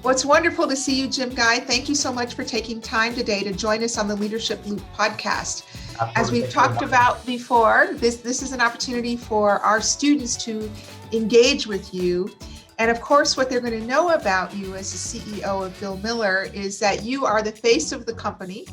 Well, it's wonderful to see you, Jim Guy. Thank you so much for taking time today to join us on the Leadership Loop podcast. Absolutely. As we've talked about before, this is an opportunity for our students to engage with you. And of course, what they're going to know about you as the CEO of Bill Miller is that you are the face of the company.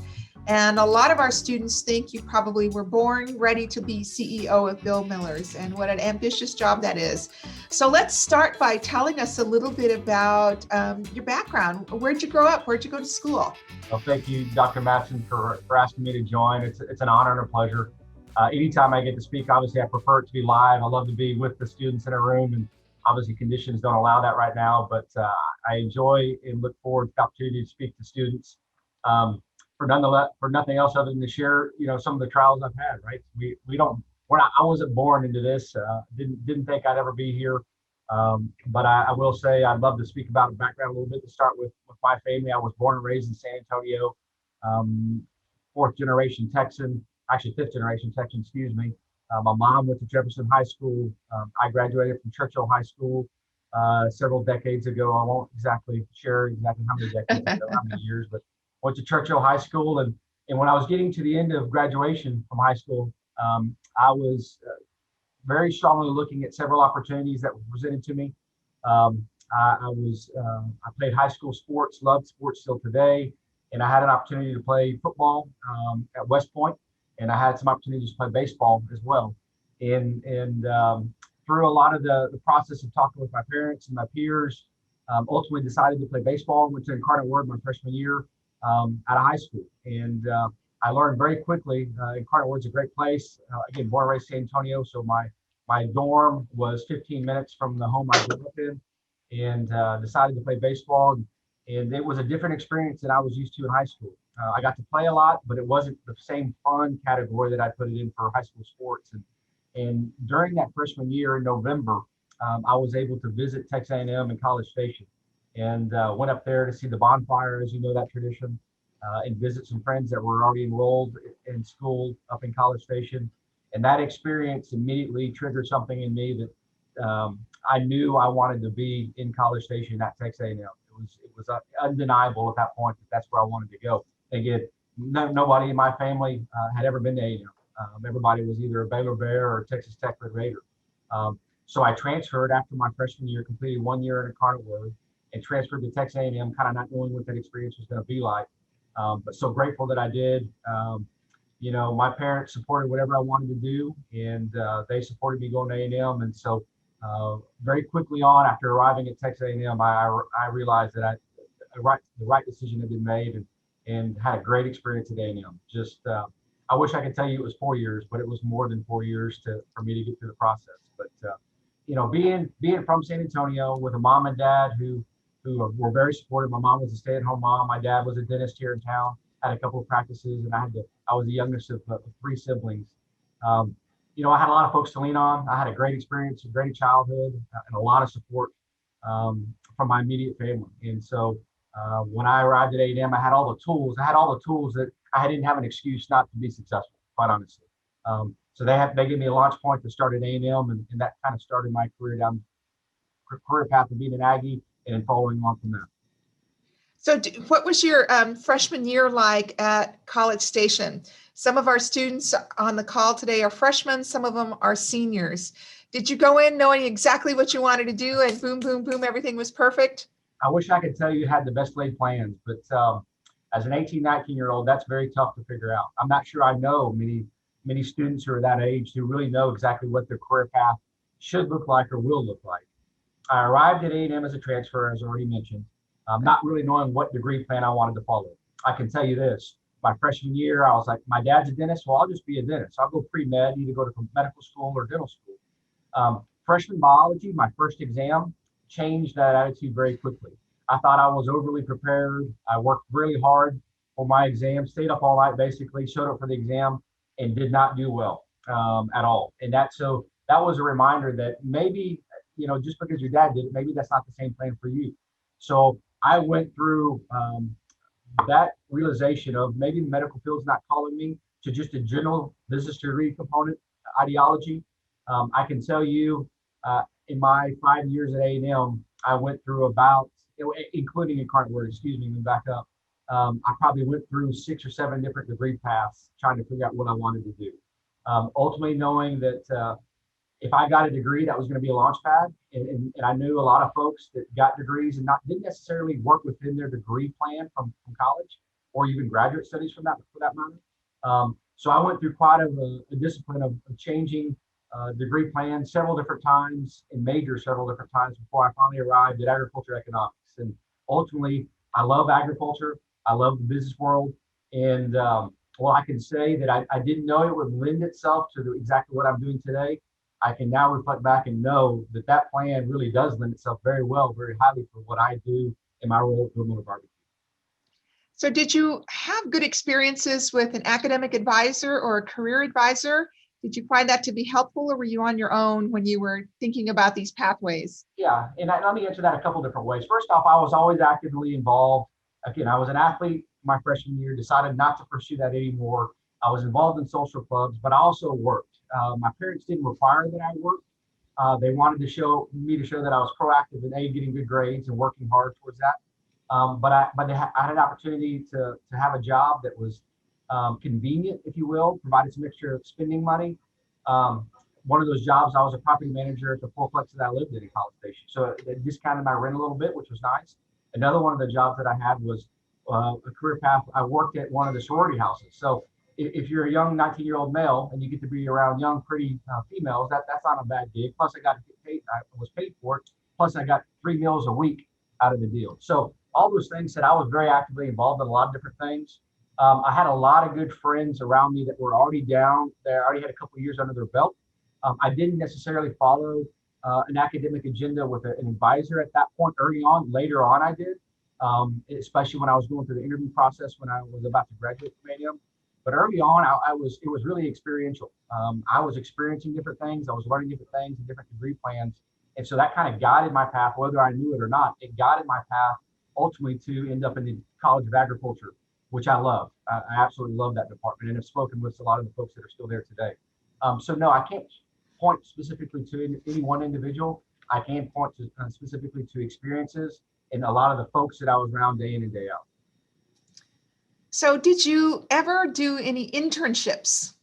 And a lot of our students think you probably were born ready to be CEO of Bill Miller's, and what an ambitious job that is. So let's start by telling us a little bit about your background. Where'd you grow up? Where'd you go to school? Well, thank you, Dr. Matson, for asking me to join. It's an honor and a pleasure. Anytime I get to speak, obviously I prefer it to be live. I love to be with the students in a room, and obviously conditions don't allow that right now, but I enjoy and look forward to the opportunity to speak to students. For nothing else other than to share, some of the trials I've had. Right, I wasn't born into this. Didn't think I'd ever be here. But I will say I'd love to speak about the background a little bit. To start with my family, I was born and raised in San Antonio, fourth generation Texan, actually fifth generation Texan. Excuse me. My mom went to Jefferson High School. I graduated from Churchill High School several decades ago. I won't exactly share exactly how many decades ago, how many years, but went to Churchill High School, and when I was getting to the end of graduation from high school, I was very strongly looking at several opportunities that were presented to me. I played high school sports, loved sports still today, and I had an opportunity to play football at West Point, and I had some opportunities to play baseball as well. And through a lot of the process of talking with my parents and my peers, ultimately decided to play baseball. Went to Incarnate Word my freshman year out of high school, and I learned very quickly. Incarnate Word's a great place. Again, born and raised San Antonio, so my dorm was 15 minutes from the home I grew up in, and decided to play baseball. And it was a different experience than I was used to in high school. I got to play a lot, but it wasn't the same fun category that I put it in for high school sports. And during that freshman year in November, I was able to visit Texas A&M in College Station, and went up there to see the bonfire, as you know that tradition, and visit some friends that were already enrolled in school up in College Station. And that experience immediately triggered something in me that I knew I wanted to be in College Station at Texas A&M. It was undeniable at that point that that's where I wanted to go. Again, nobody in my family had ever been to A&M. Everybody was either a Baylor Bear or Texas Tech Red Raider. So I transferred after my freshman year, completed 1 year in Incarnate Word, and transferred to Texas A&M, kind of not knowing what that experience was going to be like. But so grateful that I did. My parents supported whatever I wanted to do, and they supported me going to A&M. And so very quickly on, after arriving at Texas A&M, I realized that the right decision had been made, and had a great experience at A&M. Just I wish I could tell you it was 4 years, but it was more than 4 years for me to get through the process. But being from San Antonio with a mom and dad who were very supportive. My mom was a stay-at-home mom. My dad was a dentist here in town. Had a couple of practices, and I was the youngest of 3 siblings. I had a lot of folks to lean on. I had a great experience, a great childhood, and a lot of support from my immediate family. And so when I arrived at A&M, I had all the tools. That I didn't have an excuse not to be successful, quite honestly. So they gave me a launch point to start at A&M, and that kind of started my career path of being an Aggie, and following on from that. So what was your freshman year like at College Station? Some of our students on the call today are freshmen. Some of them are seniors. Did you go in knowing exactly what you wanted to do, and boom, boom, boom, everything was perfect? I wish I could tell you had the best laid plans, but as an 18, 19-year-old, that's very tough to figure out. I'm not sure I know many students who are that age who really know exactly what their career path should look like or will look like. I arrived at A&M as a transfer, as already mentioned, not really knowing what degree plan I wanted to follow. I can tell you this, my freshman year, I was like, my dad's a dentist, well, I'll just be a dentist. I'll go pre-med, either go to medical school or dental school. Freshman biology, my first exam, changed that attitude very quickly. I thought I was overly prepared. I worked really hard for my exam, stayed up all night, basically, showed up for the exam, and did not do well at all. And that was a reminder that maybe, just because your dad did it, maybe that's not the same plan for you. So I went through that realization of maybe the medical field's not calling me, to just a general business degree component ideology. I can tell you in my 5 years at A&M, I went through about including incarnate word, excuse me, let me back up. I probably went through 6 or 7 different degree paths trying to figure out what I wanted to do. Ultimately knowing that if I got a degree, that was going to be a launch pad. And I knew a lot of folks that got degrees and didn't necessarily work within their degree plan from college or even graduate studies for that matter. So I went through quite a discipline of changing degree plans several different times and major several different times before I finally arrived at agriculture economics. And ultimately, I love agriculture. I love the business world. And well, I can say that I didn't know it would lend itself to exactly what I'm doing today. I can now reflect back and know that that plan really does lend itself very well, very highly for what I do in my role at Bill Miller BBQ. So did you have good experiences with an academic advisor or a career advisor? Did you find that to be helpful, or were you on your own when you were thinking about these pathways? Yeah, and let me answer that a couple different ways. First off, I was always actively involved. Again, I was an athlete my freshman year, decided not to pursue that anymore. I was involved in social clubs, but I also worked. My parents didn't require that I work. They wanted to show that I was proactive in getting good grades and working hard towards that. But I had an opportunity to have a job that was convenient, if you will, provided some extra spending money. One of those jobs, I was a property manager at the fourplex that I lived in College Station. So it discounted my rent a little bit, which was nice. Another one of the jobs that I had was a career path. I worked at one of the sorority houses. So if you're a young 19-year-old male and you get to be around young, pretty females, that's not a bad gig. Plus, I was paid for it. Plus, I got 3 meals a week out of the deal. So all those things said, I was very actively involved in a lot of different things. I had a lot of good friends around me that were already down there, already had a couple of years under their belt. I didn't necessarily follow an academic agenda with an advisor at that point early on. Later on, I did, especially when I was going through the interview process when I was about to graduate from A&M. But early on, it was really experiential. I was experiencing different things. I was learning different things and different degree plans. And so that kind of guided my path, whether I knew it or not. It guided my path ultimately to end up in the College of Agriculture, which I love. I absolutely love that department and have spoken with a lot of the folks that are still there today. So no, I can't point specifically to any one individual. I can point to specifically to experiences and a lot of the folks that I was around day in and day out. So did you ever do any internships?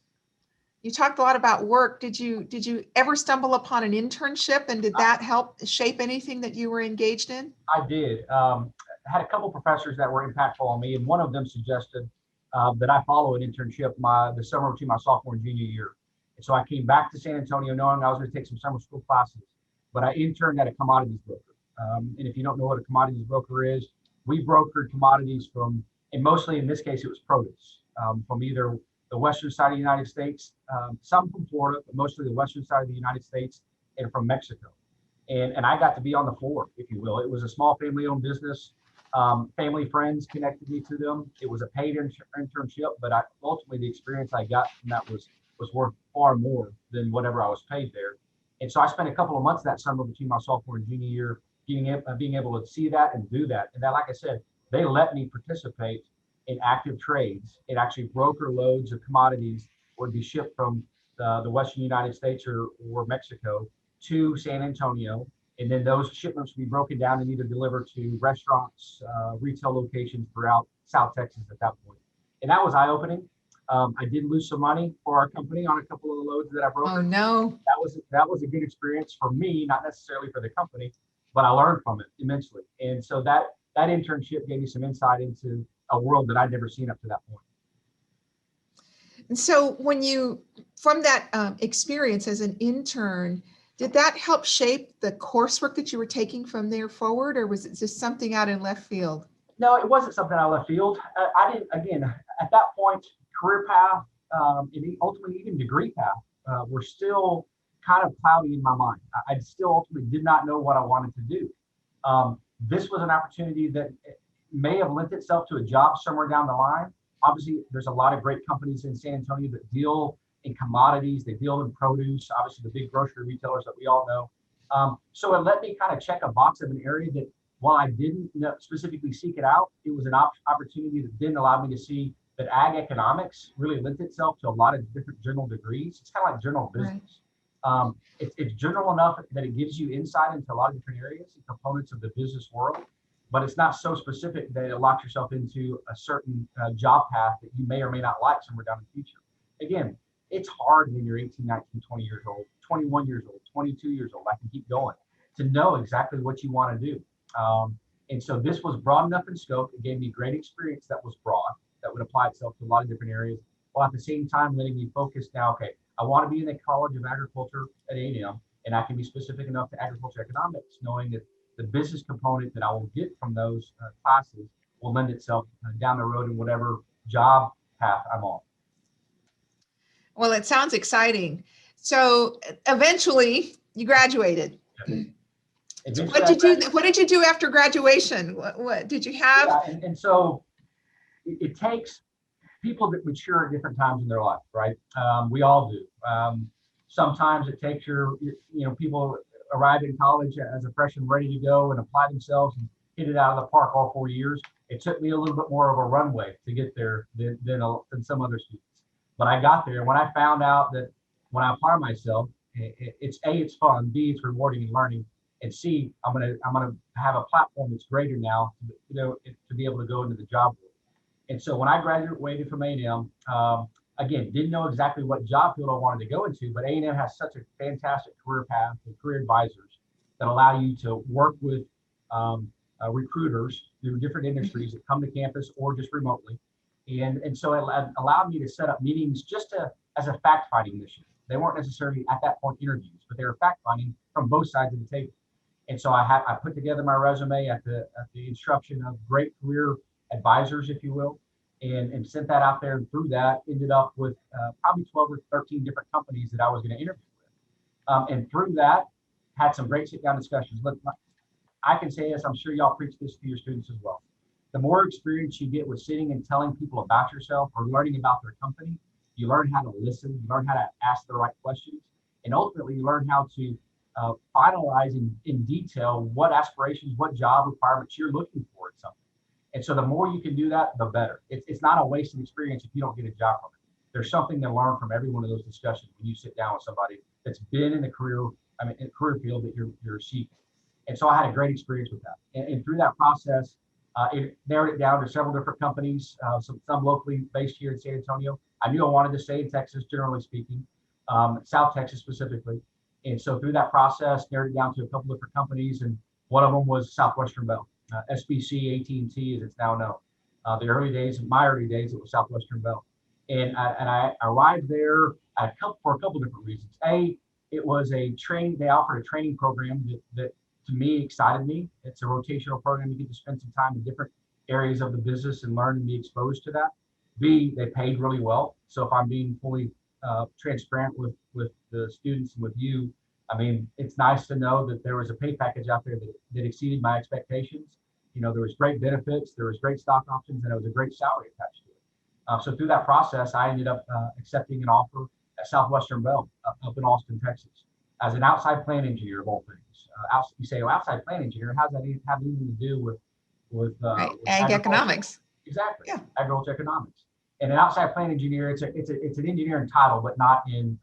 You talked a lot about work. Did you ever stumble upon an internship, and did that help shape anything that you were engaged in? I did. I had a couple professors that were impactful on me, and one of them suggested that I follow an internship the summer between my sophomore and junior year. And so I came back to San Antonio knowing I was going to take some summer school classes, but I interned at a commodities broker. And if you don't know what a commodities broker is, we brokered commodities and mostly in this case, it was produce from either the western side of the United States, some from Florida, but mostly the western side of the United States and from Mexico. And I got to be on the floor, if you will. It was a small family-owned business. Family friends connected me to them. It was a paid internship, but ultimately the experience I got from that was worth far more than whatever I was paid there. And so I spent a couple of months that summer between my sophomore and junior year being able to see that and do that. And that, like I said, they let me participate in active trades and actually broker loads of commodities would be shipped from the western United States or Mexico to San Antonio. And then those shipments would be broken down and either delivered to restaurants, retail locations throughout South Texas at that point. And that was eye-opening. I did lose some money for our company on a couple of the loads that I brokered. Oh, no. That was a good experience for me, not necessarily for the company, but I learned from it immensely. And so that internship gave me some insight into a world that I'd never seen up to that point. And so from that experience as an intern, did that help shape the coursework that you were taking from there forward, or was it just something out in left field? No, it wasn't something out of left field. I didn't, again, at that point, career path, and ultimately even degree path were still kind of cloudy in my mind. I still ultimately did not know what I wanted to do. This was an opportunity that may have lent itself to a job somewhere down the line. Obviously, there's a lot of great companies in San Antonio that deal in commodities, they deal in produce, obviously the big grocery retailers that we all know. So it let me kind of check a box of an area that while I didn't specifically seek it out, it was an opportunity that then allowed me to see that ag economics really lent itself to a lot of different general degrees. It's kind of like general business. Right. It's general enough that it gives you insight into a lot of different areas and components of the business world. but it's not so specific that it locks yourself into a certain job path that you may or may not like somewhere down in the future. Again, it's hard when you're 18, 19, 20 years old, 21 years old, 22 years old, I can keep going, to know exactly what you want to do. And so this was broad enough in scope. It gave me great experience that was broad, that would apply itself to a lot of different areas, while at the same time letting me focus now, okay, I want to be in the College of Agriculture at A&M, and I can be specific enough to agriculture economics, knowing that the business component that I will get from those classes will lend itself down the road in whatever job path I'm on. Well, it sounds exciting. So eventually you graduated. So what did you do after graduation? What did you have? Yeah, and so it takes people that mature at different times in their life, right? We all do. Sometimes it takes people arrive in college as a freshman ready to go and apply themselves and hit it out of the park all 4 years. It took me a little bit more of a runway to get there than some other students. But I got there when I found out that when I apply myself, it's A, it's fun, B, it's rewarding and learning, and C, I'm gonna have a platform that's greater now, to be able to go into the job world. And so when I graduated from A&M, again, didn't know exactly what job field I wanted to go into, but A&M has such a fantastic career path with career advisors that allow you to work with recruiters through different industries that come to campus or just remotely. And so it allowed me to set up meetings just as a fact-finding mission. They weren't necessarily at that point interviews, but they were fact-finding from both sides of the table. And so I put together my resume at the instruction of great career advisors, if you will, and sent that out there. And through that, ended up with probably 12 or 13 different companies that I was going to interview with. And through that, had some great sit-down discussions. Look, I can say this, I'm sure y'all preach this to your students as well. The more experience you get with sitting and telling people about yourself or learning about their company, you learn how to listen, you learn how to ask the right questions, and ultimately you learn how to finalize in detail what aspirations, what job requirements you're looking for at something. And so the more you can do that, the better. It's not a waste of experience if you don't get a job from it. There's something to learn from every one of those discussions when you sit down with somebody that's been in the career field that you're seeking. And so I had a great experience with that. And through that process, it narrowed it down to several different companies, some locally based here in San Antonio. I knew I wanted to stay in Texas, generally speaking, South Texas specifically. And so through that process, narrowed it down to a couple different companies, and one of them was Southwestern Bell, SBC, AT&T as it's now known. My early days, it was Southwestern Bell. And I arrived there for a couple different reasons. A, it was they offered a training program that to me excited me. It's a rotational program. You get to spend some time in different areas of the business and learn and be exposed to that. B, they paid really well. So if I'm being fully transparent with the students and with you, I mean, it's nice to know that there was a pay package out there that exceeded my expectations. There was great benefits, there was great stock options, and there was a great salary attached to it. So through that process, I ended up accepting an offer at Southwestern Bell up in Austin, Texas, as an outside plant engineer of all things. You say, well, outside plant engineer, how does that have anything to do with ag economics? Exactly, yeah. Agriculture economics. And an outside plant engineer, it's an engineering title, but not in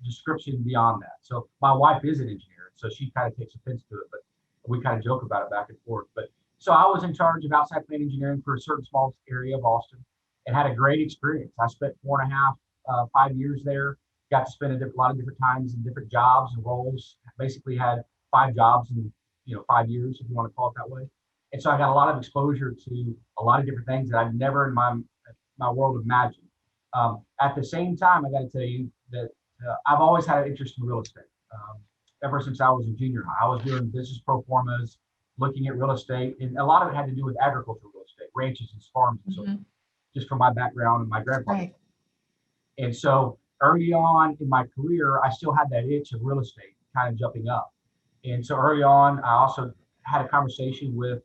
description beyond that. So my wife is an engineer, so she kind of takes offense to it, but we kind of joke about it back and forth. But so I was in charge of outside plant engineering for a certain small area of Austin, and had a great experience. I spent 4.5, 5 years there. Got to spend a lot of different times in different jobs and roles. Basically had 5 jobs in 5 years, if you want to call it that way. And so I got a lot of exposure to a lot of different things that I've never in my world imagined. At the same time, I got to tell you that I've always had an interest in real estate. Ever since I was in junior high, I was doing business pro formas, looking at real estate, and a lot of it had to do with agricultural real estate, ranches and farms and so forth, just from my background and my grandfather. Right. And so early on in my career, I still had that itch of real estate kind of jumping up. And so early on, I also had a conversation with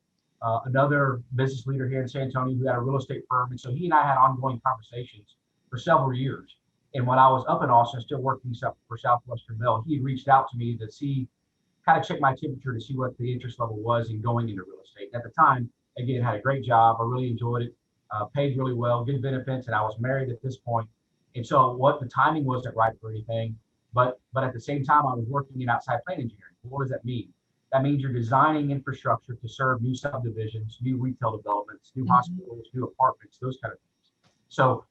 another business leader here in San Antonio who had a real estate firm. And so he and I had ongoing conversations for several years. And when I was up in Austin, still working for Southwestern Bell, he had reached out to me to kind of check my temperature to see what the interest level was in going into real estate. And at the time, again, had a great job. I really enjoyed it, paid really well, good benefits, and I was married at this point. And so the timing wasn't right for anything, but at the same time, I was working in outside plant engineering. What does that mean? That means you're designing infrastructure to serve new subdivisions, new retail developments, new hospitals, new apartments, those kind of things. So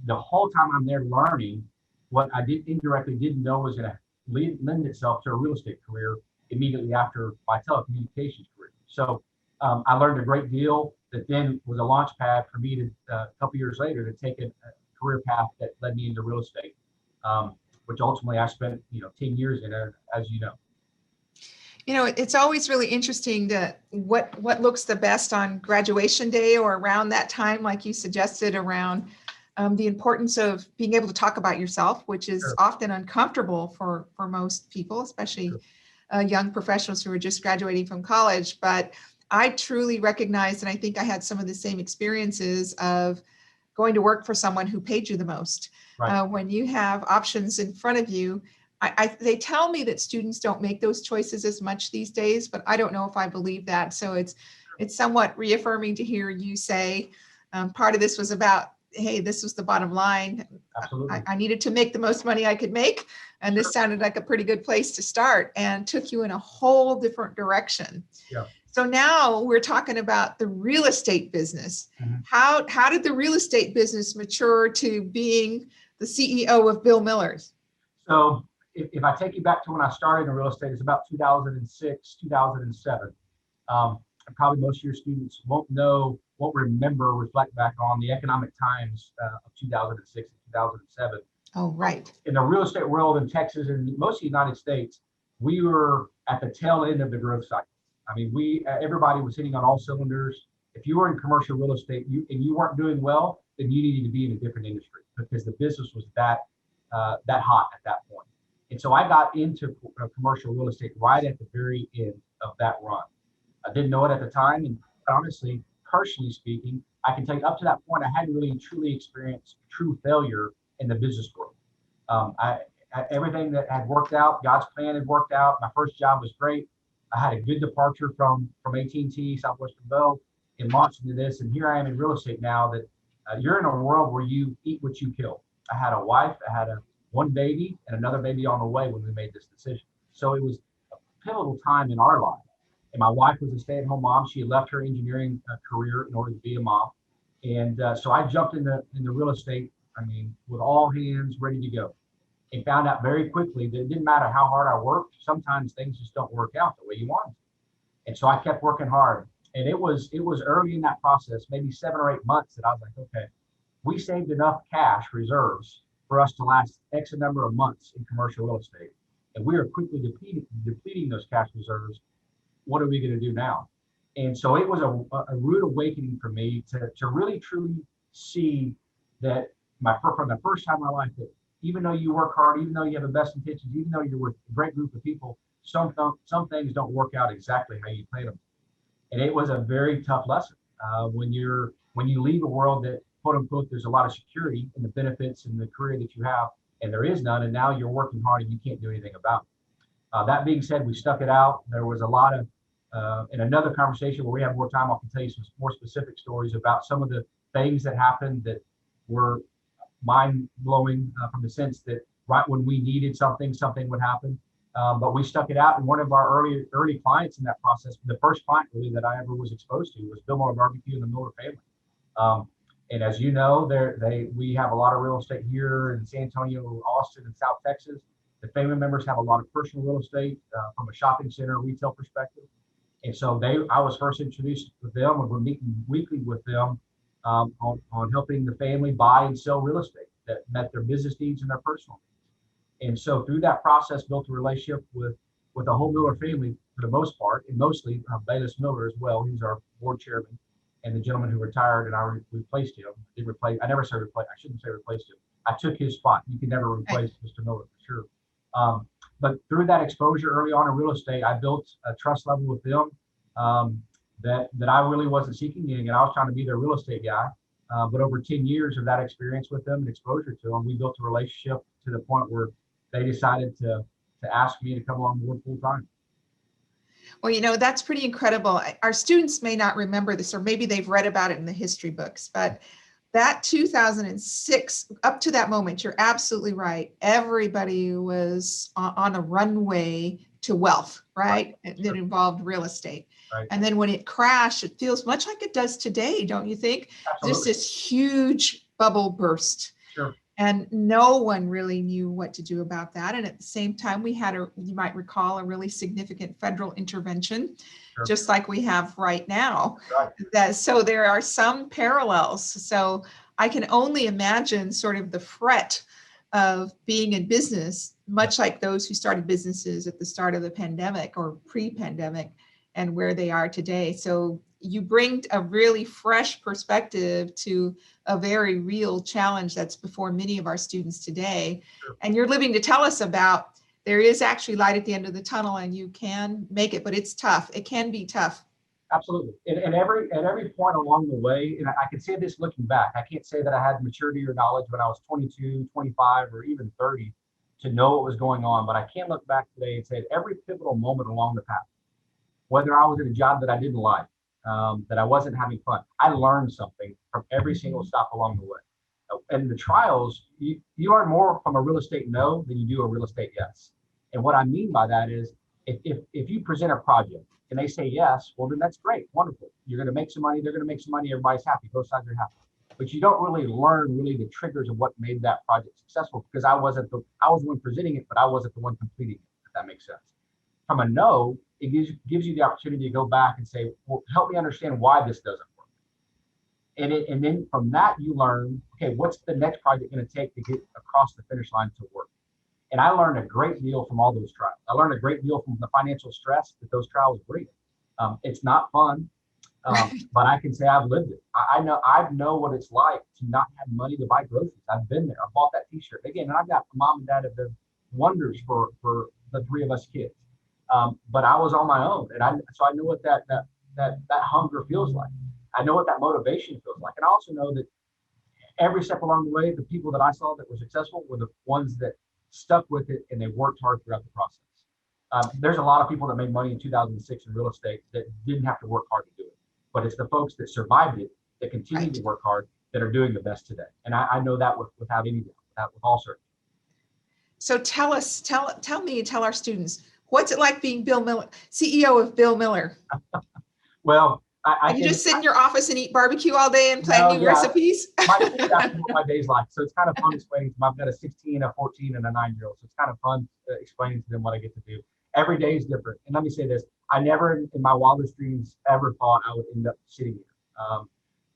the whole time I'm there learning, what I indirectly didn't know was going to lend itself to a real estate career immediately after my telecommunications career. So I learned a great deal that then was a launch pad for me to, a couple years later, to take a career path that led me into real estate, which ultimately I spent 10 years in, as you know. It's always really interesting to what looks the best on graduation day or around that time, like you suggested, around the importance of being able to talk about yourself, which is Sure. often uncomfortable for most people, especially young professionals who are just graduating from college. But I truly recognize, and I think I had some of the same experiences of going to work for someone who paid you the most. Right. When you have options in front of you, they tell me that students don't make those choices as much these days, but I don't know if I believe that. So it's somewhat reaffirming to hear you say part of this was about, hey, this was the bottom line. Absolutely. I needed to make the most money I could make. And this sounded like a pretty good place to start, and took you in a whole different direction. Yeah. So now we're talking about the real estate business. Mm-hmm. How did the real estate business mature to being the CEO of Bill Miller's? So if I take you back to when I started in real estate, it's about 2006, 2007. And probably most of your students won't remember, reflect back on the economic times of 2006 and 2007. Oh, right. In the real estate world in Texas and most of the United States, we were at the tail end of the growth cycle. I mean, everybody was hitting on all cylinders. If you were in commercial real estate and you weren't doing well, then you needed to be in a different industry, because the business was that hot at that point. And so I got into commercial real estate right at the very end of that run. I didn't know it at the time, and honestly, personally speaking, I can tell you up to that point, I hadn't really truly experienced true failure in the business world. Everything that had worked out, God's plan had worked out. My first job was great. I had a good departure from AT&T, Southwestern Bell, and launched into this. And here I am in real estate now. That you're in a world where you eat what you kill. I had a wife, I had one baby, and another baby on the way when we made this decision. So it was a pivotal time in our life. And my wife was a stay-at-home mom. She had left her engineering career in order to be a mom. And so I jumped into real estate, with all hands ready to go. And found out very quickly that it didn't matter how hard I worked. Sometimes things just don't work out the way you want them. And so I kept working hard. And it was early in that process, maybe 7 or 8 months, that I was like, okay, we saved enough cash reserves for us to last X number of months in commercial real estate. And we are quickly depleting those cash reserves. What are we going to do now? And so it was a rude awakening for me to really truly see that from the first time in my life, that even though you work hard, even though you have the best intentions, even though you're with a great group of people, some things don't work out exactly how you planned them. And it was a very tough lesson when you leave a world that, quote unquote, there's a lot of security in the benefits and the career that you have, and there is none, and now you're working hard and you can't do anything about it. That being said, we stuck it out. There was a lot of, in another conversation where we have more time, I can tell you some more specific stories about some of the things that happened that were mind-blowing from the sense that right when we needed something would happen. But we stuck it out. And one of our early clients in that process, the first client really that I ever was exposed to, was Bill Miller BBQ and the Miller family. And as you know, we have a lot of real estate here in San Antonio, Austin, and South Texas. The family members have a lot of personal real estate from a shopping center, retail perspective. And so I was first introduced with them, and we're meeting weekly with them on helping the family buy and sell real estate that met their business needs and their personal needs. And so through that process, built a relationship with the whole Miller family for the most part, and mostly Bayless Miller as well. He's our board chairman, and the gentleman who retired, and I replaced him. I never said replace. I shouldn't say replaced him. I took his spot. You can never replace Mr. Miller for sure. But through that exposure early on in real estate, I built a trust level with them that I really wasn't seeking, and I was trying to be their real estate guy. But over 10 years of that experience with them and exposure to them, we built a relationship to the point where they decided to ask me to come on board full time. Well, that's pretty incredible. Our students may not remember this, or maybe they've read about it in the history books, but that 2006, up to that moment, you're absolutely right. Everybody was on a runway to wealth, right? Right. That involved real estate. Right. And then when it crashed, it feels much like it does today, don't you think? Just Absolutely. this huge bubble burst. Sure. And no one really knew what to do about that. And at the same time, we had you might recall, a really significant federal intervention, Sure. just like we have right now. Right. So there are some parallels. So I can only imagine sort of the fret of being in business, much like those who started businesses at the start of the pandemic or pre-pandemic, and where they are today. So you bring a really fresh perspective to a very real challenge that's before many of our students today. Sure. And you're living to tell us about there is actually light at the end of the tunnel and you can make it, but it's tough. It can be tough. Absolutely. And every point along the way, and I can say this looking back, I can't say that I had maturity or knowledge when I was 22, 25, or even 30 to know what was going on. But I can look back today and say at every pivotal moment along the path, whether I was in a job that I didn't like, that I wasn't having fun, I learned something from every single stop along the way. And the trials, you learn more from a real estate no than you do a real estate yes. And what I mean by that is if you present a project and they say yes, well, then that's great, wonderful. You're going to make some money, they're going to make some money, everybody's happy, both sides are happy. But you don't really learn the triggers of what made that project successful, because I was the one presenting it, but I wasn't the one completing it, if that makes sense. From a no, it gives you the opportunity to go back and say, well, help me understand why this doesn't work. And then from that, you learn, okay, what's the next project going to take to get across the finish line to work? And I learned a great deal from all those trials. I learned a great deal from the financial stress that those trials bring. It's not fun, but I can say I've lived it. I know what it's like to not have money to buy groceries. I've been there. I bought that T-shirt again, and I've got mom and dad have done wonders for the three of us kids. But I was on my own, and so I know what that hunger feels like. I know what that motivation feels like, and I also know that every step along the way, the people that I saw that were successful were the ones that stuck with it and they worked hard throughout the process. There's a lot of people that made money in 2006 in real estate that didn't have to work hard to do it, but it's the folks that survived it, that continue to work hard, that are doing the best today. And I know that without any doubt, with all certainty. So tell our students, what's it like being Bill Miller, CEO of Bill Miller? Well, and you just sit in your office and eat barbecue all day and plan new recipes? My kids ask me what my day's like, so it's kind of fun explaining to them. I've got a 16, a 14, and a 9-year-old, so it's kind of fun explaining to them what I get to do. Every day is different. And let me say this, I never in my wildest dreams ever thought I would end up sitting here.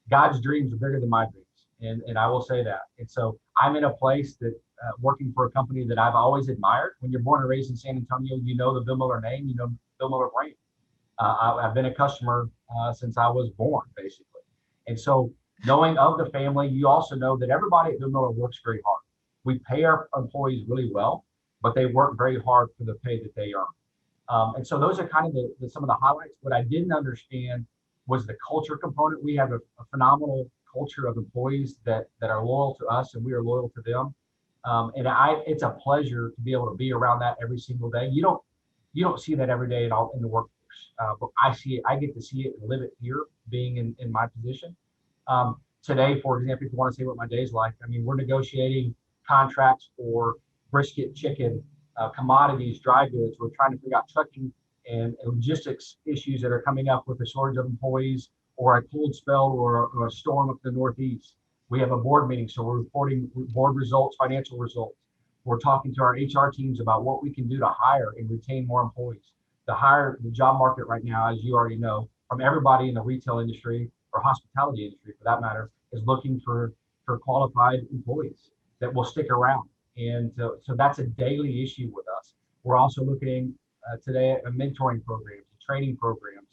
God's dreams are bigger than my dreams, and I will say that. And so I'm in a place that working for a company that I've always admired. When you're born and raised in San Antonio, you know the Bill Miller name, you know Bill Miller brand. I've been a customer since I was born, basically. And so knowing of the family, you also know that everybody at Bill Miller works very hard. We pay our employees really well, but they work very hard for the pay that they earn. And so those are kind of some of the highlights. What I didn't understand was the culture component. We have a phenomenal culture of employees that are loyal to us, and we are loyal to them. And it's a pleasure to be able to be around that every single day. You don't see that every day in the workforce. But I see it, I get to see it and live it here, being in my position. Today, for example, if you want to say what my day's like, I mean, we're negotiating contracts for brisket, chicken, commodities, dry goods. We're trying to figure out trucking and logistics issues that are coming up with a shortage of employees, or a cold spell, or a storm up the Northeast. We have a board meeting, so we're reporting board results, financial results. We're talking to our HR teams about what we can do to hire and retain more employees. The job market right now, as you already know, from everybody in the retail industry or hospitality industry for that matter, is looking for qualified employees that will stick around. And so that's a daily issue with us. We're also looking today at mentoring programs, training programs,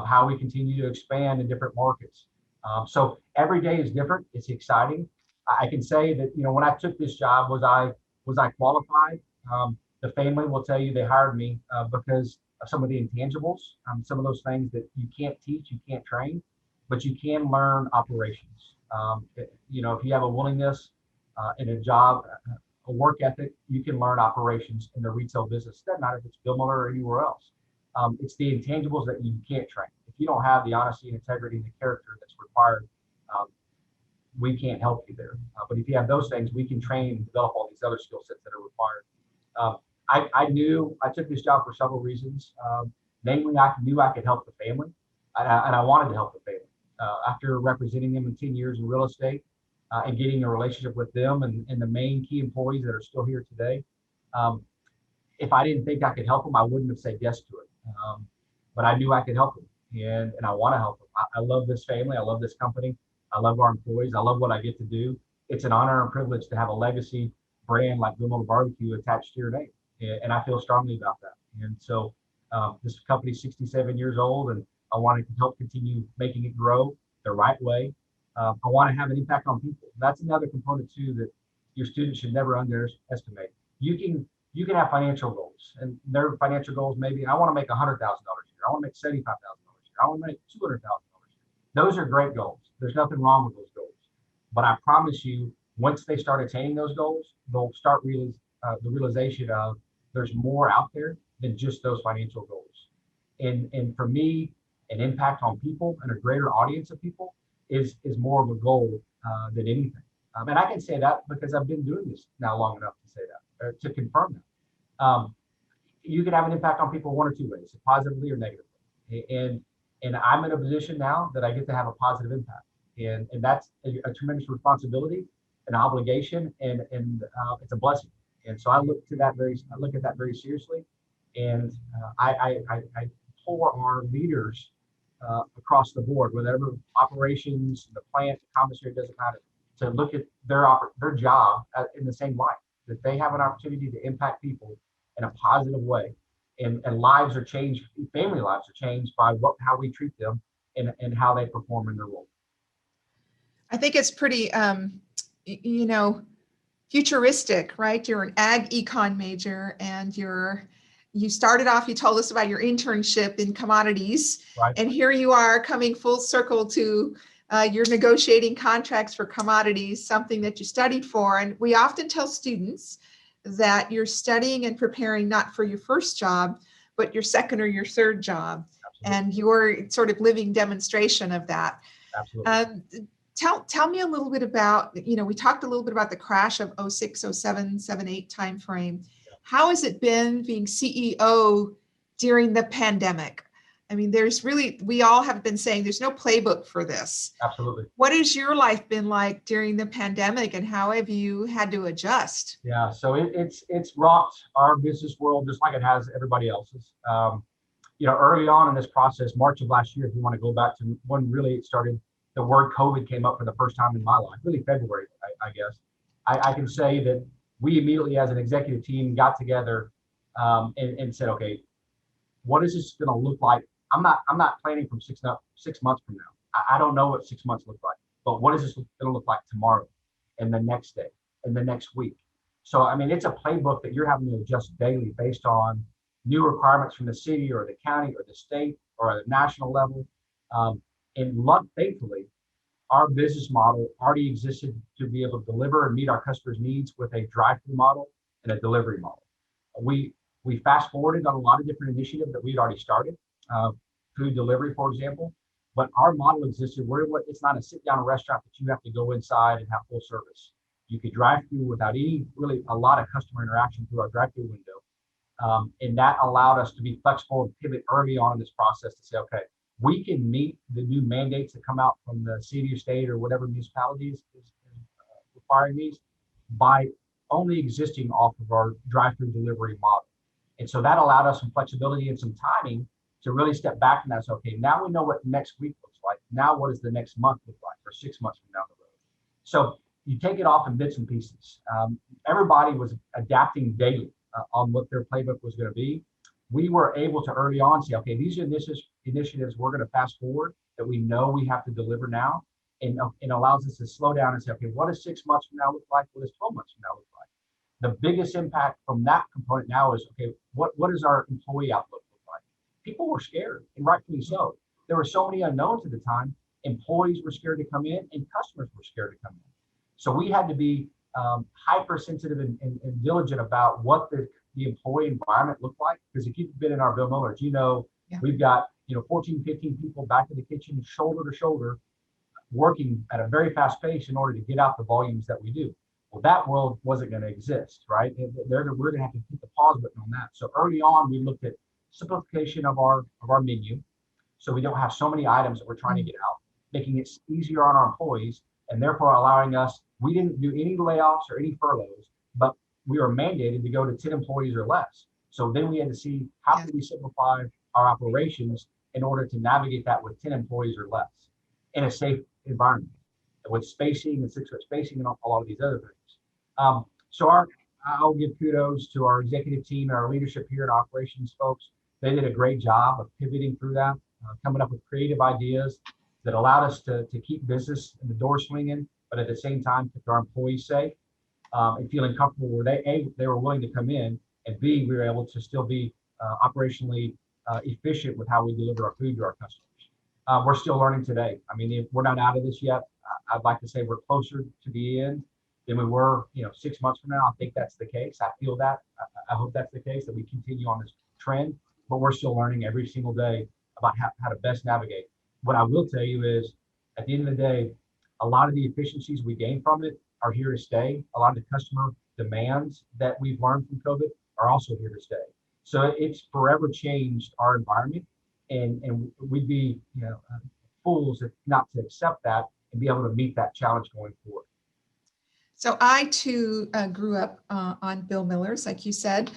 how we continue to expand in different markets. So every day is different. It's exciting. I can say that, when I took this job, was I qualified? The family will tell you they hired me because of some of the intangibles, some of those things that you can't teach, you can't train, but you can learn operations. If you have a willingness in a job, a work ethic, you can learn operations in the retail business. It doesn't matter if it's Bill Miller or anywhere else. It's the intangibles that you can't train. If you don't have the honesty and integrity and the character that's required, we can't help you there. But if you have those things, we can train and develop all these other skill sets that are required. I knew I took this job for several reasons. Namely, I knew I could help the family, and I wanted to help the family. After representing them in 10 years in real estate and getting a relationship with them and the main key employees that are still here today, um, if I didn't think I could help them, I wouldn't have said yes to it. But I knew I could help them, and I want to help them. I love this family. I love this company. I love our employees. I love what I get to do. It's an honor and privilege to have a legacy brand like Bill Miller Barbecue attached to your name, and I feel strongly about that. And so this company's 67 years old, and I want to help continue making it grow the right way. I want to have an impact on people. That's another component too that your students should never underestimate. You can have financial goals, and their financial goals maybe I want to make $100,000 a year. I want to make $75,000 a year. I want to make $200,000 a year. Those are great goals. There's nothing wrong with those goals. But I promise you, once they start attaining those goals, they'll start the realization of there's more out there than just those financial goals. And for me, an impact on people and a greater audience of people is more of a goal than anything. And I can say that because I've been doing this now long enough to say that, or to confirm that. You can have an impact on people one or two ways, positively or negatively. And I'm in a position now that I get to have a positive impact. And that's a tremendous responsibility, an obligation, and it's a blessing. And so I look at that very seriously. And I implore our leaders across the board, whatever operations, the plant, the commissary, doesn't matter, to look at their job in the same light, that they have an opportunity to impact people in a positive way, and lives are changed, family lives are changed by how we treat them and how they perform in their role. I think it's pretty, futuristic, right? You're an ag econ major, and you started off, you told us about your internship in commodities, Right. And here you are coming full circle to you're negotiating contracts for commodities, something that you studied for. And we often tell students that you're studying and preparing not for your first job, but your second or your third job. Absolutely. And you're sort of living demonstration of that. Absolutely. Tell me a little bit about, we talked a little bit about the crash of 06, 07, 78 timeframe. Yeah. How has it been being CEO during the pandemic? I mean, we all have been saying there's no playbook for this. Absolutely. What has your life been like during the pandemic, and how have you had to adjust? Yeah, so it's rocked our business world just like it has everybody else's. Early on in this process, March of last year, if you want to go back to when really it started, the word COVID came up for the first time in my life, really February, I guess. I can say that we immediately as an executive team got together and said, okay, what is this going to look like? I'm not planning from 6 months from now. I don't know what 6 months look like, but what is this going to look like tomorrow and the next day and the next week? So, I mean, it's a playbook that you're having to adjust daily based on new requirements from the city or the county or the state or at a national level. Thankfully, our business model already existed to be able to deliver and meet our customers' needs with a drive-through model and a delivery model. We fast forwarded on a lot of different initiatives that we'd already started, food delivery, for example, but our model existed where it's not a sit-down restaurant that you have to go inside and have full service. You could drive through without a lot of customer interaction through our drive-through window. And that allowed us to be flexible and pivot early on in this process to say, okay, we can meet the new mandates that come out from the city or state or whatever municipality is requiring these by only existing off of our drive-through delivery model. And so that allowed us some flexibility and some timing to really step back and say, okay, now we know what next week looks like. Now what does the next month look like, or 6 months from down the road? So you take it off in bits and pieces. Everybody was adapting daily on what their playbook was going to be. We were able to early on say, okay, these are initiatives we're going to fast forward that we know we have to deliver now, and it allows us to slow down and say, okay, what does 6 months from now look like? What does 12 months from now look like? The biggest impact from that component now is, okay, what does our employee outlook look like? People were scared, and rightfully so. There were so many unknowns at the time. Employees were scared to come in, and customers were scared to come in. So we had to be hypersensitive and diligent about what the employee environment looked like. Because if you've been in our Bill Millers, we've got 14, 15 people back in the kitchen, shoulder to shoulder, working at a very fast pace in order to get out the volumes that we do. Well, that world wasn't going to exist, right? We're going to have to keep the pause button on that. So early on, we looked at simplification of our menu, so we don't have so many items that we're trying to get out, making it easier on our employees, and therefore allowing us. We didn't do any layoffs or any furloughs, but we were mandated to go to 10 employees or less. So then we had to see how can we simplify our operations in order to navigate that with 10 employees or less in a safe environment with spacing and 6-foot spacing and a lot of these other things. I'll give kudos to our executive team and our leadership here and operations folks. They did a great job of pivoting through that, coming up with creative ideas that allowed us to keep business and the door swinging, but at the same time, keep our employees safe and feeling comfortable where they were willing to come in, and B, we were able to still be operationally efficient with how we deliver our food to our customers. We're still learning today. I mean, we're not out of this yet. I'd like to say we're closer to the end than we were, 6 months from now. I think that's the case. I feel that. I hope that's the case, that we continue on this trend, but we're still learning every single day about how to best navigate. What I will tell you is, at the end of the day, a lot of the efficiencies we gain from it are here to stay. A lot of the customer demands that we've learned from COVID are also here to stay. So it's forever changed our environment, and we'd be fools if not to accept that and be able to meet that challenge going forward. So I too grew up on Bill Miller's, like you said.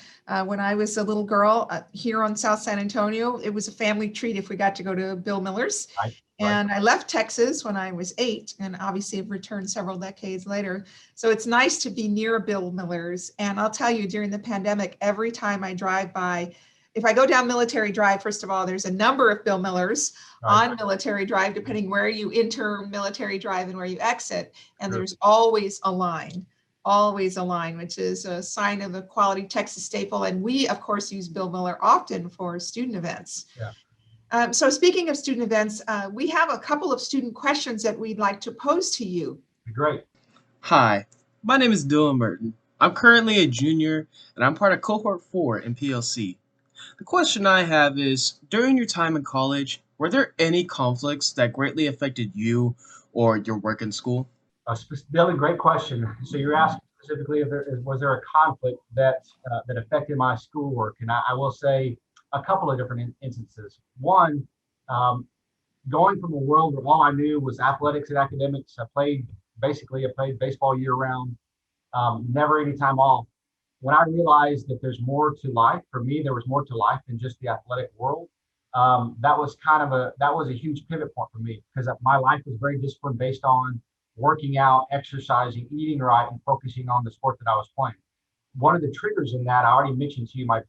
When I was a little girl here on South San Antonio, it was a family treat if we got to go to Bill Miller's. Right. And I left Texas when I was 8, and obviously have returned several decades later. So it's nice to be near Bill Miller's. And I'll tell you, during the pandemic, every time I drive by, if I go down Military Drive, first of all, there's a number of Bill Miller's on Military Drive, depending where you enter Military Drive and where you exit. And there's always a line, which is a sign of a quality Texas staple. And we, of course, use Bill Miller often for student events. Yeah. So speaking of student events, we have a couple of student questions that we'd like to pose to you. Great. Hi, my name is Dylan Merton. I'm currently a junior, and I'm part of Cohort 4 in PLC. The question I have is, during your time in college, were there any conflicts that greatly affected you or your work in school? Dylan, great question. So you're asking specifically if was there a conflict that affected my schoolwork? And I will say a couple of different instances. One, going from a world where all I knew was athletics and academics. I played baseball year round, never any time off. When I realized that there's more to life, for me, there was more to life than just the athletic world. That was a huge pivot point for me, because my life was very disciplined based on working out, exercising, eating right, and focusing on the sport that I was playing. One of the triggers in that, I already mentioned to you my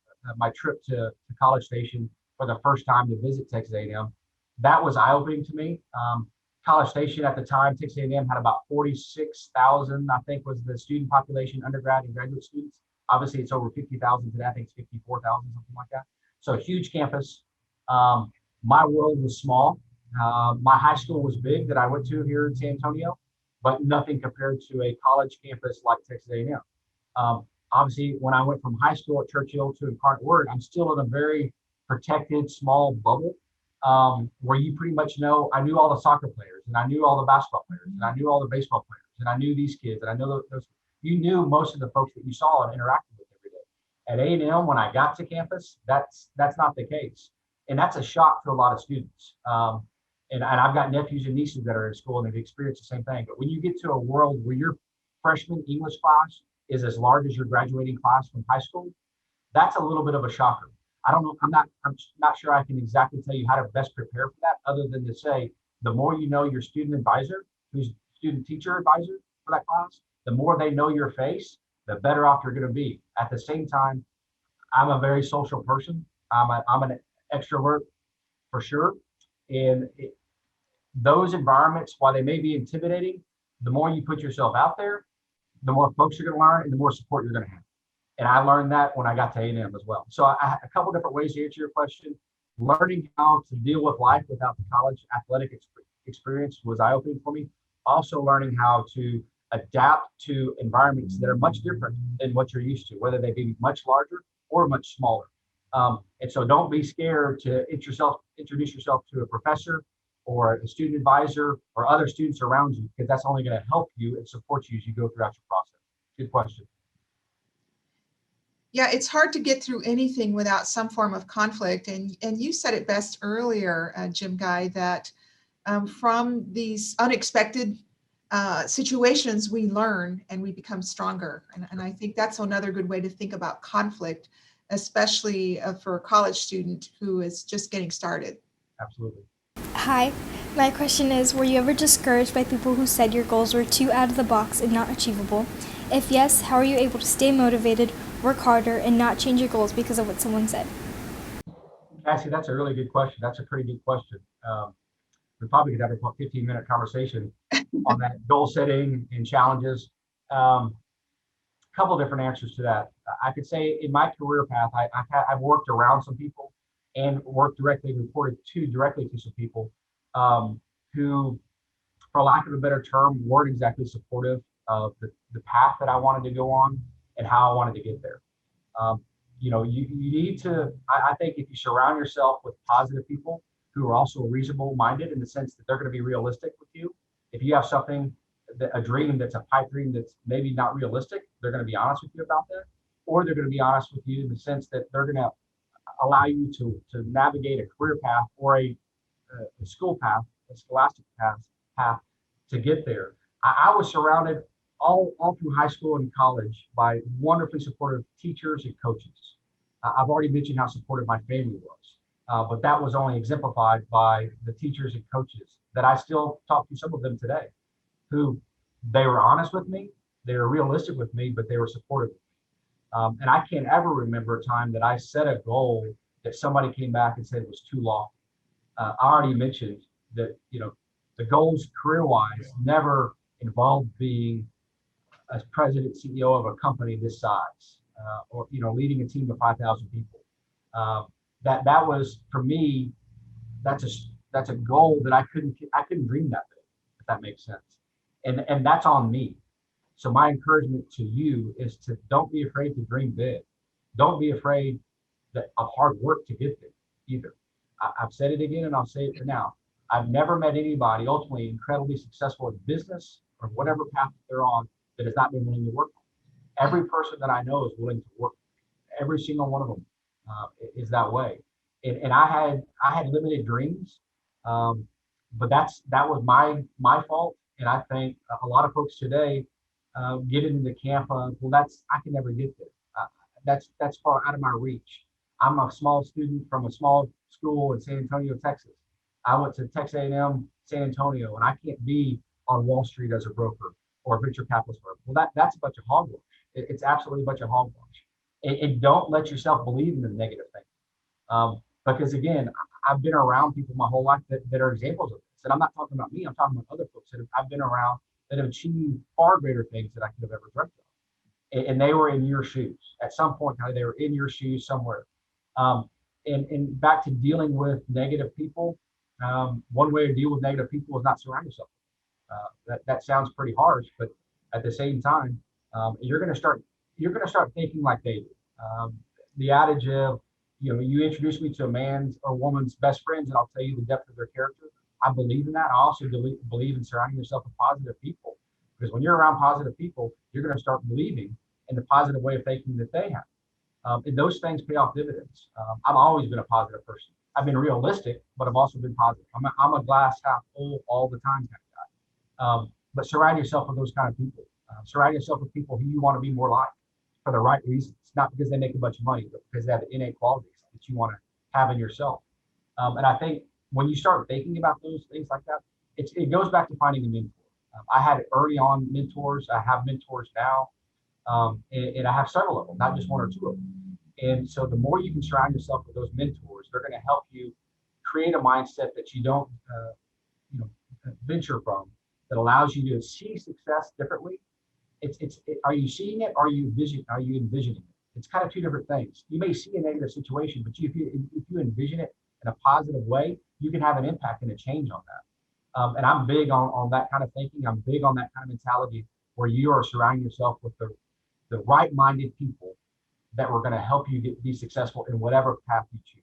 trip to College Station for the first time to visit Texas A&M. That was eye-opening to me. College Station at the time, Texas A&M had about 46,000, I think, was the student population, undergrad and graduate students. Obviously, it's over 50,000 today. I think it's 54,000, something like that. So a huge campus. My world was small. My high school was big that I went to here in San Antonio, but nothing compared to a college campus like Texas A&M. Obviously, when I went from high school at Churchill to Incarnate Word, I'm still in a very protected, small bubble where you pretty much know. I knew all the soccer players, and I knew all the basketball players, and I knew all the baseball players, and I knew these kids, and I know those. You knew most of the folks that you saw and interacted with every day. At A&M, when I got to campus, that's not the case, and that's a shock to a lot of students. And I've got nephews and nieces that are in school, and they've experienced the same thing. But when you get to a world where your freshman English class is as large as your graduating class from high school, that's a little bit of a shocker. I don't know. I'm not sure I can exactly tell you how to best prepare for that, other than to say the more you know your student advisor, who's student teacher advisor for that class, the more they know your face, the better off you're going to be. At the same time, I'm a very social person. I'm an extrovert for sure. And those environments, while they may be intimidating, the more you put yourself out there, the more folks you're going to learn and the more support you're going to have. And I learned that when I got to A&M as well. So I a couple different ways to answer your question. Learning how to deal with life without the college athletic experience was eye-opening for me. Also learning how to adapt to environments that are much different than what you're used to, whether they be much larger or much smaller. And so don't be scared to introduce yourself to a professor or a student advisor or other students around you, because that's only going to help you and support you as you go throughout your process. Good question. Yeah, it's hard to get through anything without some form of conflict. And you said it best earlier, Jim Guy, that from these unexpected situations, we learn and we become stronger. And I think that's another good way to think about conflict, especially for a college student who is just getting started. Absolutely. Hi, my question is, were you ever discouraged by people who said your goals were too out of the box and not achievable? If yes, how are you able to stay motivated, work harder, and not change your goals because of what someone said? Actually, that's a really good question. That's a pretty good question. We probably could have a 15-minute conversation on that goal setting and challenges. Couple different answers to that. I could say in my career path, I've worked around some people and worked reported directly to some people who, for lack of a better term, weren't exactly supportive of the path that I wanted to go on and how I wanted to get there. You need to, I think if you surround yourself with positive people who are also reasonable minded in the sense that they're going to be realistic with you. If you have something, a dream that's a pipe dream that's maybe not realistic, they're going to be honest with you about that. Or they're going to be honest with you in the sense that they're going to allow you to navigate a career path or a school path, a scholastic path to get there. I was surrounded all through high school and college by wonderfully supportive teachers and coaches. I've already mentioned how supportive my family was, but that was only exemplified by the teachers and coaches that I still talk to, some of them today, who they were honest with me, they were realistic with me, but they were supportive of me. And I can't ever remember a time that I set a goal that somebody came back and said it was too lofty. I already mentioned that, the goals career-wise never involved being as president, CEO of a company this size, or leading a team of 5,000 people. That was for me. That's a goal that I couldn't dream that big, if that makes sense. And that's on me. So my encouragement to you is to don't be afraid to dream big. Don't be afraid of hard work to get there either. I've said it again and I'll say it for now. I've never met anybody ultimately incredibly successful in business or whatever path they're on that has not been willing to work. Every person that I know is willing to work. Every single one of them is that way. And I had limited dreams, but that was my fault. And I think a lot of folks today get into the camp of, well, I can never get there. That's far out of my reach. I'm a small student from a small school in San Antonio, Texas. I went to Texas A&M San Antonio, and I can't be on Wall Street as a broker or a venture capitalist firm. Well, that's a bunch of hogwash. It's absolutely a bunch of hogwash. And don't let yourself believe in the negative thing. Because again, I've been around people my whole life that are examples of this. And I'm not talking about me, I'm talking about other folks I've been around that have achieved far greater things than I could have ever dreamt of. And they were in your shoes. At some point, they were in your shoes somewhere. And back to dealing with negative people, one way to deal with negative people is not surround yourself. That sounds pretty harsh, but at the same time, you're going to start thinking like they do. The adage of, you introduce me to a man's or woman's best friends, and I'll tell you the depth of their character. I believe in that. I also believe in surrounding yourself with positive people, because when you're around positive people, you're going to start believing in the positive way of thinking that they have. And those things pay off dividends. I've always been a positive person. I've been realistic, but I've also been positive. I'm a glass half full all the time kind of guy. But surround yourself with those kind of people. Surround yourself with people who you want to be more like for the right reasons, not because they make a bunch of money, but because they have the innate qualities that you want to have in yourself. And I think when you start thinking about those things like that, it goes back to finding a mentor. I had early on mentors. I have mentors now, and I have several of them, not just one or two of them. And so the more you can surround yourself with those mentors, they're going to help you create a mindset that you don't venture from, that allows you to see success differently. Are you seeing it? Or are you envisioning it? It's kind of two different things. You may see a negative situation, but if you envision it in a positive way, you can have an impact and a change on that. And I'm big on that kind of thinking. I'm big on that kind of mentality where you are surrounding yourself with the right-minded people that were going to help you be successful in whatever path you choose.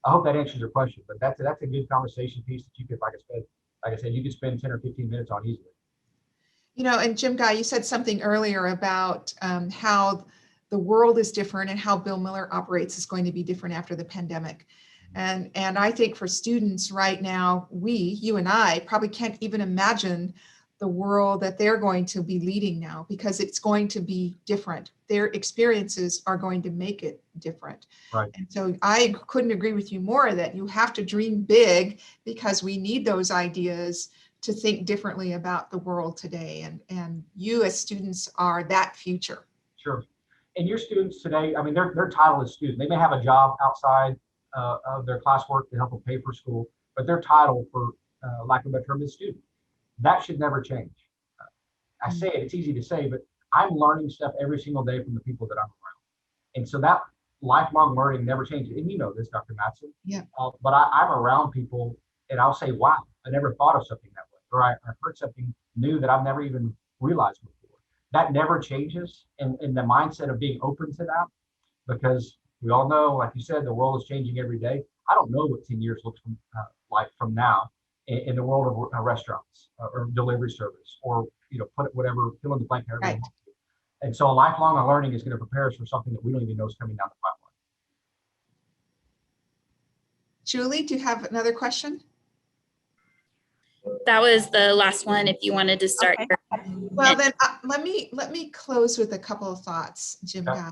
I hope that answers your question, but that's a good conversation piece that you could, like I said, you could spend 10 or 15 minutes on easily. And Jim Guy, you said something earlier about how the world is different and how Bill Miller operates is going to be different after the pandemic. And I think for students right now, you and I probably can't even imagine the world that they're going to be leading now, because it's going to be different. Their experiences are going to make it different. Right. And so I couldn't agree with you more that you have to dream big, because we need those ideas to think differently about the world today. And you as students are that future. Sure. And your students today, I mean, their title is student. They may have a job outside of their classwork to help them pay for school, but their title, for lack of a better term, is student. That should never change. I say it, it's easy to say, but I'm learning stuff every single day from the people that I'm around. And so that lifelong learning never changes. And you know this, Dr. Matson. Yeah. But I'm around people and I'll say, wow, I never thought of something that way. Or I heard something new that I've never even realized before. That never changes. And the mindset of being open to that, because we all know, like you said, the world is changing every day. I don't know what 10 years looks like from now in the world of restaurants or delivery service, or put it whatever, fill in the blank. Right. And so a lifelong learning is going to prepare us for something that we don't even know is coming down the pipeline. Julie, do you have another question? That was the last one. If you wanted to start. Okay. Well, then let me close with a couple of thoughts, Jim. Okay. Guy.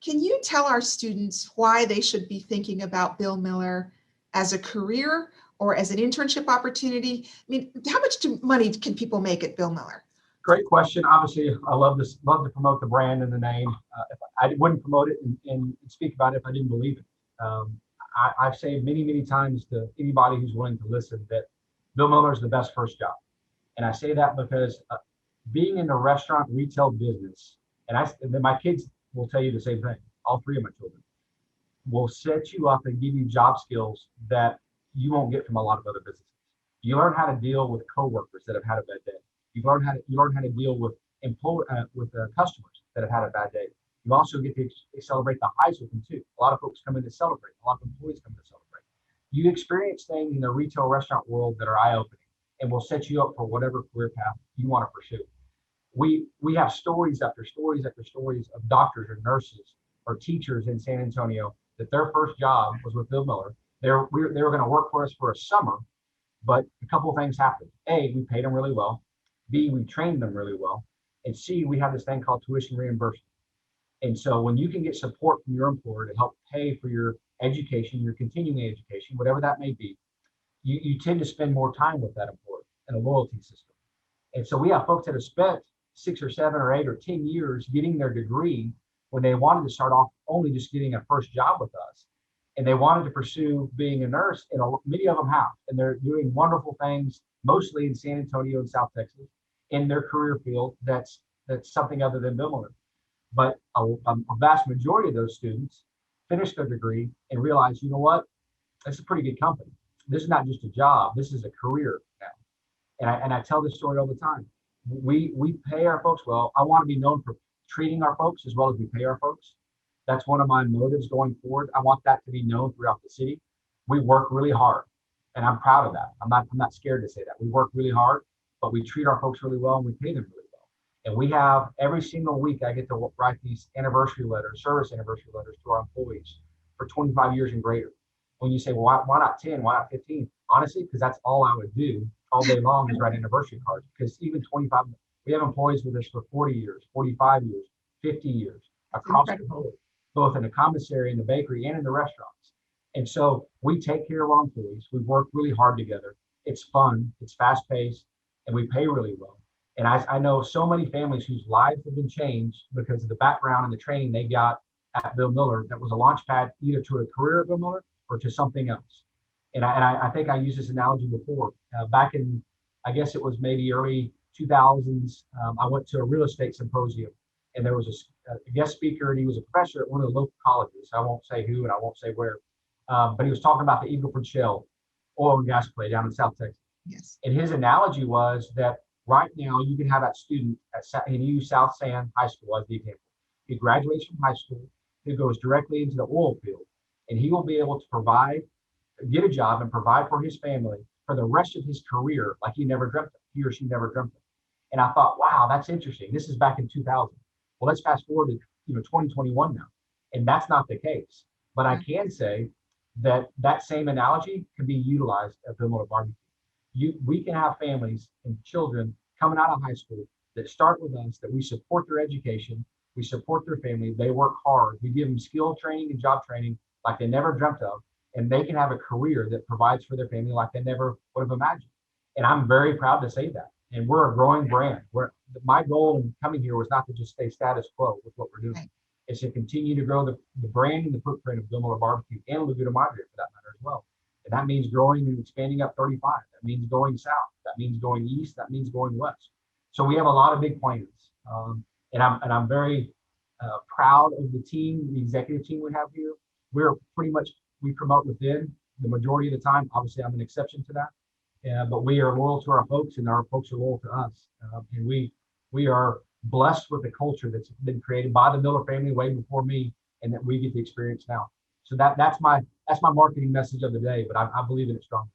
Can you tell our students why they should be thinking about Bill Miller as a career or as an internship opportunity? I mean, how much money can people make at Bill Miller? Great question. Obviously, I love to promote the brand and the name. If I wouldn't promote it and speak about it if I didn't believe it. I've said many times to anybody who's willing to listen that Bill Miller is the best first job. And I say that because being in the restaurant retail business, and my kids will tell you the same thing, all three of my children, will set you up and give you job skills that you won't get from a lot of other businesses. You learn how to deal with coworkers that have had a bad day. You learn how to deal with customers that have had a bad day. You also get to celebrate the highs with them too. A lot of folks come in to celebrate. A lot of employees come in to celebrate. You experience things in the retail restaurant world that are eye-opening and will set you up for whatever career path you want to pursue. We have stories after stories after stories of doctors or nurses or teachers in San Antonio that their first job was with Bill Miller. They were going to work for us for a summer, but a couple of things happened. A, we paid them really well. B, we trained them really well. And C, we have this thing called tuition reimbursement. And so when you can get support from your employer to help pay for your education, your continuing education, whatever that may be, you tend to spend more time with that employer in a loyalty system. And so we have folks that have spent 6 or 7 or 8 or 10 years getting their degree when they wanted to start off only just getting a first job with us. And they wanted to pursue being a nurse, and many of them have. And they're doing wonderful things, mostly in San Antonio and South Texas, in their career field that's something other than Bill Miller. But a vast majority of those students finish their degree and realize, you know what, that's a pretty good company. This is not just a job, this is a career now. And I tell this story all the time. We pay our folks well. I want to be known for treating our folks as well as we pay our folks. That's one of my motives going forward. I want that to be known throughout the city. We work really hard, and I'm proud of that. I'm not scared to say that. We work really hard, but we treat our folks really well and we pay them really well. And we have every single week I get to write these anniversary letters, service anniversary letters to our employees for 25 years and greater. When you say, well, why not 10? Why not 15? Honestly, because that's all I would do all day long is write anniversary cards. Because even 25, we have employees with us for 40 years, 45 years, 50 years across the board, both in the commissary, in the bakery, and in the restaurants. And so we take care of our employees. We work really hard together. It's fun, it's fast paced, and we pay really well. And I know so many families whose lives have been changed because of the background and the training they got at Bill Miller that was a launch pad either to a career at Bill Miller or to something else. And I think I used this analogy before. Back in, I guess it was maybe early 2000s, I went to a real estate symposium, and there was a guest speaker, and he was a professor at one of the local colleges. I won't say who and I won't say where, but he was talking about the Eagle Ford Shale oil and gas play down in South Texas. Yes. And his analogy was that right now you can have that student and he used South San High School as the example. He graduates from high school, he goes directly into the oil field, and he will be able to get a job and provide for his family for the rest of his career like he or she never dreamt of. And I thought, wow, that's interesting. This is back in 2000. Well, let's fast forward to 2021 now, and that's not the case. But I can say that that same analogy can be utilized at Bill Miller Barbecue. We can have families and children coming out of high school that start with us, that we support their education, we support their family, they work hard, we give them skill training and job training like they never dreamt of, and they can have a career that provides for their family like they never would have imagined. And I'm very proud to say that. And we're a growing brand. My goal in coming here was not to just stay status quo with what we're doing. Right. It's to continue to grow the brand and the footprint of Bill Miller Barbecue and Laguna Madre for that matter as well. And that means growing and expanding up 35. That means going south. That means going east. That means going west. So we have a lot of big plans. And I'm very proud of the team, the executive team we have here. We're pretty much, we promote within the majority of the time. Obviously, I'm an exception to that. But we are loyal to our folks, and our folks are loyal to us. And we are blessed with the culture that's been created by the Miller family way before me, and that we get to experience now. So that's my marketing message of the day, but I believe in it strongly.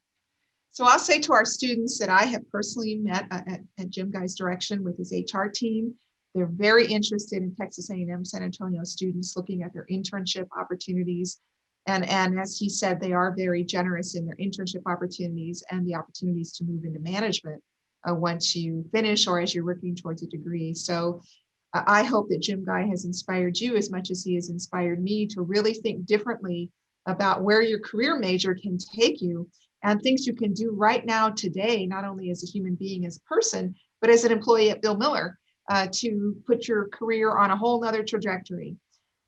So I'll say to our students that I have personally met at Jim Guy's direction with his HR team. They're very interested in Texas A&M San Antonio students looking at their internship opportunities. And as he said, they are very generous in their internship opportunities and the opportunities to move into management once you finish or as you're working towards a degree. So I hope that Jim Guy has inspired you as much as he has inspired me to really think differently about where your career major can take you and things you can do right now today, not only as a human being, as a person, but as an employee at Bill Miller to put your career on a whole nother trajectory.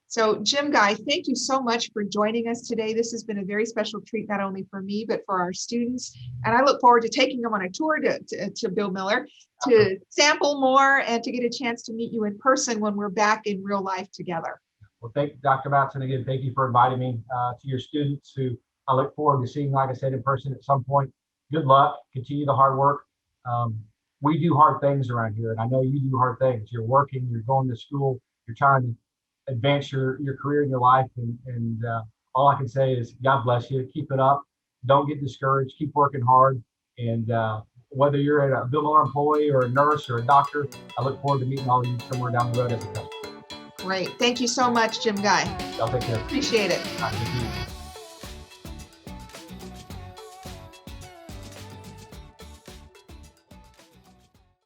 So Jim Guy, thank you so much for joining us today. This has been a very special treat, not only for me, but for our students. And I look forward to taking them on a tour to Bill Miller to sample more and to get a chance to meet you in person when we're back in real life together. Well, thank you, Dr. Matson. Again, thank you for inviting me. To your students who I look forward to seeing, like I said, in person at some point. Good luck. Continue the hard work. We do hard things around here, and I know you do hard things. You're working, you're going to school, you're trying to advance your career and your life. And all I can say is God bless you. Keep it up. Don't get discouraged. Keep working hard. And whether you're a Bill Miller employee or a nurse or a doctor, I look forward to meeting all of you somewhere down the road as a customer. Great. Thank you so much, Jim Guy. Y'all take care. Appreciate it. All right, thank you.